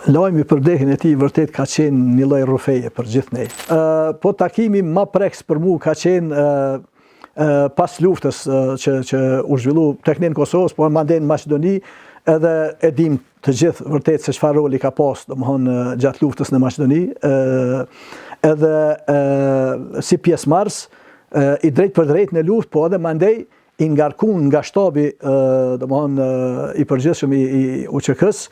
Lajmi për vdekjen e tij vërtet ka qenë një lloj rrufeje për gjithë ne. Po takimi më preks për mua ka qenë pas luftës që u zhvillu tek ne në Kosovë, po mandej në Maqedoni, edhe e dim të gjithë vërtet se çfarë roli ka pas, domethënë gjatë luftës në Maqedoni, edhe si pjesëmarrës i drejt për drejt në luftë, po edhe mandej i ngarkuar nga shtabi domethënë i përgjithshëm i UÇK-s,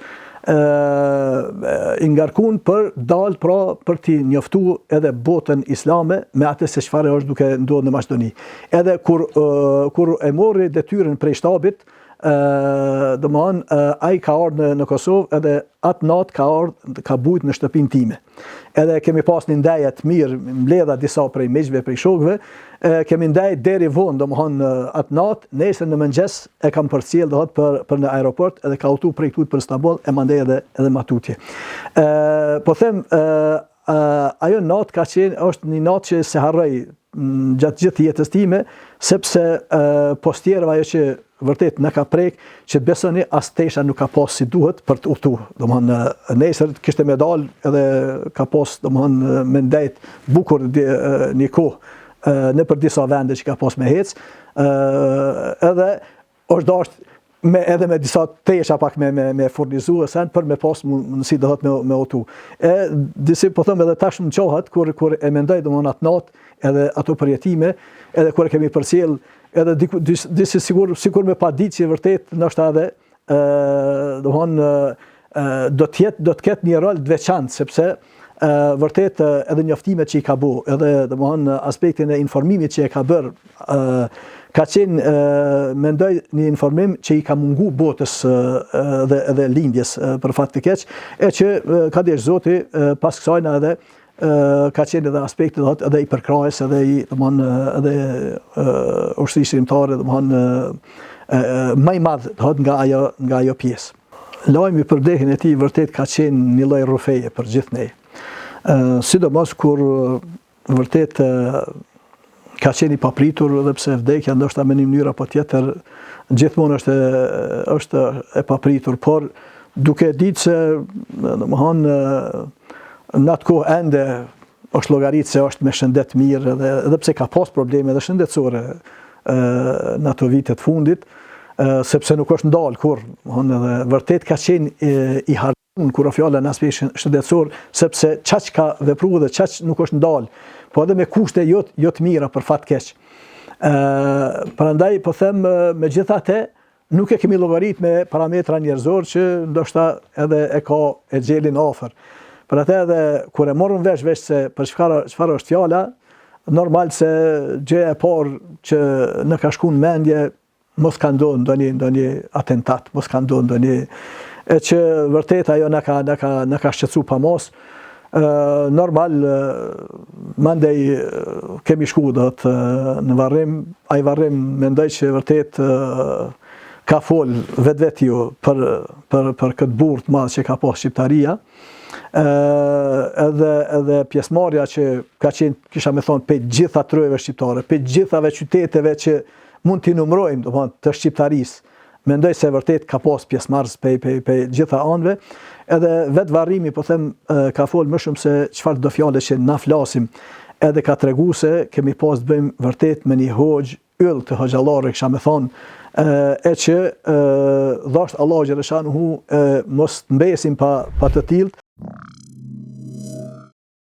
i ngarkuar për dalë pra për t'i njoftuar edhe botën islame me atë se çfarë është duke ndodhur në Maqedoni. Edhe kur e morri detyrën prej shtabit, domethënë ai ka ardhur në Kosovë edhe atë natë ka bujt në shtëpinë time. Edhe kemi pas një ndaje të mirë, mbledha disa prej miqve, prej shokëve, kemi ndaje deri vonë, domethënë atë natë, nesër në mëngjes e kam përcjell për në aeroport, edhe ka udhëtuar prej këtu për Istanbul, e mandej edhe matutje. Po them, ajo natë është një natë që se harroj gjatë gjithë jetës time, sepse postjerva ajo që vërtet në ka prek, që besoni as tesha nuk ka pas si duhet për të udhëtuar. Domethënë nesër kishte me dalë edhe ka pas domethënë me ndajt bukur një kohë në për disa vende që ka pas me hec, edhe është dashur edhe me disa tesha pak me furnizuar sen për me pas mundësi do thotë me udhëtu. Disi po them edhe tash më qohat kur e mendoj domethënë atë natë edhe ato përjetime, edhe kur e kemi përcjell edhe disi sigur me pa ditë që vërtet ndoshta edhe domethënë do të ketë një rol të veçantë, sepse vërtet edhe njoftimet që i ka bu, edhe domethënë aspektin e informimit që e ka bërë, ka qenë mendoj një informim që i ka mungu botës edhe lindjes për fat të keq, e që ka desh Zoti pas kësajna edhe ka qenë edhe aspekti edhe i përkrahjes edhe i edhe ushtrisë shqiptare më i madh nga ajo pjesë. Lajmi për vdekjen e tij vërtet ka qenë një lloj rrufeje për gjithë ne. Sidomos kur vërtet ka qenë i papritur, edhe pse vdekja ndoshta me një mënyrë apo tjetër gjithmonë është e papritur, por duke ditë se domethënë në atë kohë ende është llogaritë se është me shëndet mirë, edhe pse ka pas probleme edhe shëndetësore në ato vitet fundit, sepse nuk është ndalë kur, edhe vërtet ka qenë i harruar kur fjala në aspekt shëndetësor, sepse çaq ka vepruar dhe çaq nuk është ndalë, po edhe me kushte jo të mira për fat keq. Prandaj po them megjithatë nuk e kemi llogarit me parametra njerëzor që ndoshta edhe e xhelin afër. Për atë edhe kur e morën vesh se për çfarë është fjala, normal se gjëja e parë që në ka shkuar në mendje mos ka ndodhur ndonjë atentat, mos ka ndodhur ndonjë e që vërtet ajo na ka shqetësuar pa mos. Normal mandej kemi shkuar në varrim, ai varrim mendoj që vërtet ka fol vetvetiu për këtë burr të madh që ka pas shqiptaria. Edhe pjesëmarrja që ka qenë, kisha me thonë, pe gjitha trojeve shqiptare, pe gjithave qyteteve që mund t'i numrojmë, domethënë, të shqiptarisë. Mendoj se vërtet ka pas pjesëmarrës pe gjitha anëve, edhe vetë varrimi, po them, ka folë më shumë se çfarë do fjale që na flasim, edhe ka tregu se kemi pas të bëjmë vërtet me një hoxh yll të hoxhallarë, kisha me thonë, e që dhasht Allah Gjereshanu mos të mbesim pa të tillë,